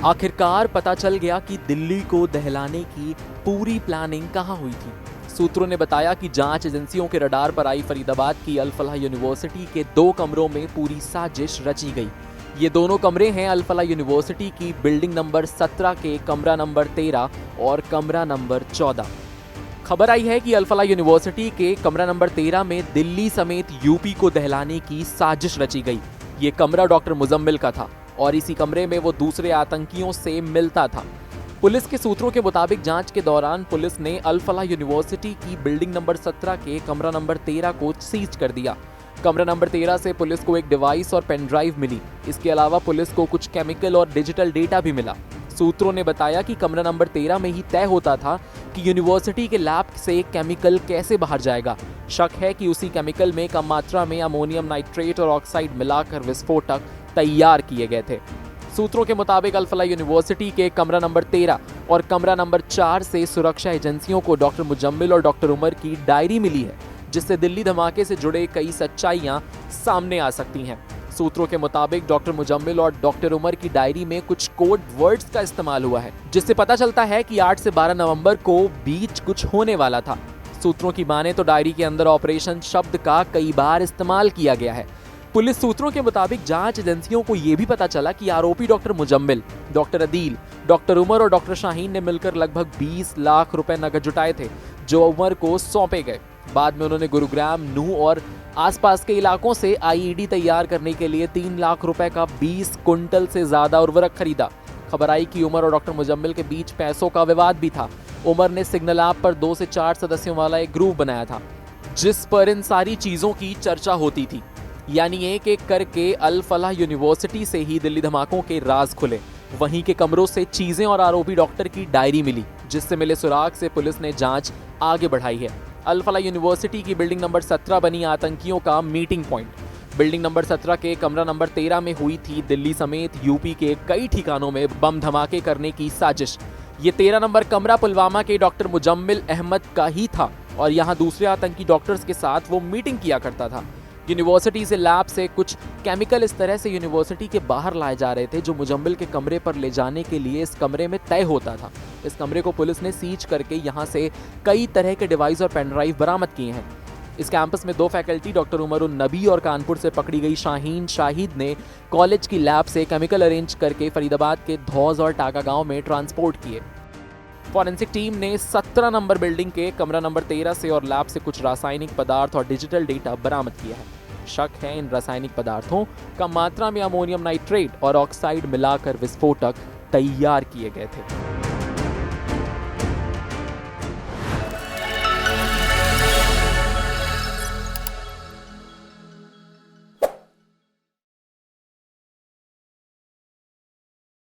आखिरकार पता चल गया कि दिल्ली को दहलाने की पूरी प्लानिंग कहां हुई थी। सूत्रों ने बताया कि जांच एजेंसियों के रडार पर आई फरीदाबाद की अल फलाह यूनिवर्सिटी के 2 कमरों में पूरी साजिश रची गई। ये दोनों कमरे हैं अल फलाह यूनिवर्सिटी की बिल्डिंग नंबर 17 के कमरा नंबर 13 और कमरा नंबर 14। खबर आई है कि अल फलाह यूनिवर्सिटी के कमरा नंबर 13 में दिल्ली समेत यूपी को दहलाने की साजिश रची गई। ये कमरा डॉक्टर मुजम्मिल का था और इसी कमरे में वो दूसरे आतंकियों से मिलता था। पुलिस के सूत्रों के मुताबिक जांच के दौरान पुलिस ने अल फलाह यूनिवर्सिटी की बिल्डिंग नंबर 17 के कमरा नंबर 13 को सीज कर दिया। कमरा नंबर 13 से पुलिस को एक डिवाइस और पेन ड्राइव मिली। इसके अलावा पुलिस को कुछ केमिकल और डिजिटल डेटा भी मिला। सूत्रों ने बताया कि कमरा नंबर 13 में ही तय होता था कि यूनिवर्सिटी के लैब से केमिकल कैसे बाहर जाएगा। शक है कि उसी केमिकल में कम मात्रा में अमोनियम नाइट्रेट और ऑक्साइड मिलाकर विस्फोटक तैयार किए गए थे। सूत्रों के मुताबिक अल फलाह यूनिवर्सिटी के कमरा नंबर 13 और कमरा नंबर 4 से सुरक्षा एजेंसियों को डॉक्टर मुजम्मिल और डॉक्टर उमर की डायरी मिली है, जिससे दिल्ली धमाके से जुड़े कई सच्चाइयां सामने आ सकती हैं। सूत्रों के मुताबिक डॉक्टर मुजम्मिल और डॉक्टर उमर की डायरी में कुछ कोड वर्ड्स का इस्तेमाल हुआ है, जिससे पता चलता है कि 8 से 12 नवंबर को बीच कुछ होने वाला था। सूत्रों की माने तो डायरी के अंदर ऑपरेशन शब्द का कई बार इस्तेमाल किया गया है। पुलिस सूत्रों के मुताबिक जांच एजेंसियों को यह भी पता चला कि आरोपी doctor Muzammil, doctor Adil, doctor Umar और डॉक्टर शाहीन ने मिलकर लगभग 20 लाख रुपए नकद जुटाए थे, जो उमर को सौंपे गए। बाद में उन्होंने गुरुग्राम, नूह और आसपास के इलाकों से आईईडी तैयार करने के लिए 3 लाख रुपए का 20 कुंटल से ज्यादा उर्वरक खरीदा। खबर आई कि उमर और डॉक्टर मुजम्मिल के बीच पैसों का विवाद भी था। उमर ने सिग्नल ऐप पर 2 से 4 सदस्यों वाला एक ग्रुप बनाया था, जिस पर इन सारी चीजों की चर्चा होती थी। यानी एक एक करके अल फलाह यूनिवर्सिटी से ही दिल्ली धमाकों के राज खुले। वहीं के कमरों से चीजें और आरोपी डॉक्टर की डायरी मिली, जिससे मिले सुराग से पुलिस ने जांच आगे बढ़ाई है। अल फलाह यूनिवर्सिटी की बिल्डिंग नंबर 17 बनी आतंकियों का मीटिंग पॉइंट। बिल्डिंग नंबर 17 के कमरा नंबर 13 में हुई थी दिल्ली समेत यूपी के कई ठिकानों में बम धमाके करने की साजिश। ये 13 नंबर कमरा पुलवामा के डॉक्टर मुजम्मिल अहमद का ही था और यहाँ दूसरे आतंकी डॉक्टर्स के साथ वो मीटिंग किया करता था। यूनिवर्सिटी से लैब से कुछ केमिकल इस तरह से यूनिवर्सिटी के बाहर लाए जा रहे थे, जो मुजम्मिल के कमरे पर ले जाने के लिए इस कमरे में तय होता था। इस कमरे को पुलिस ने सीज करके यहाँ से कई तरह के डिवाइस और पेन ड्राइव बरामद किए हैं। इस कैंपस में 2 फैकल्टी डॉक्टर उमर उन नबी और कानपुर से पकड़ी गई शाहीन शाहिद ने कॉलेज की लैब से केमिकल अरेंज करके फरीदाबाद के धौज और टाका गांव में ट्रांसपोर्ट किए। फॉरेंसिक टीम ने 17 नंबर बिल्डिंग के कमरा नंबर 13 से और लैब से कुछ रासायनिक पदार्थ और डिजिटल डेटा बरामद किया है। शक है इन रासायनिक पदार्थों कम मात्रा में अमोनियम नाइट्रेट और ऑक्साइड मिलाकर विस्फोटक तैयार किए गए थे।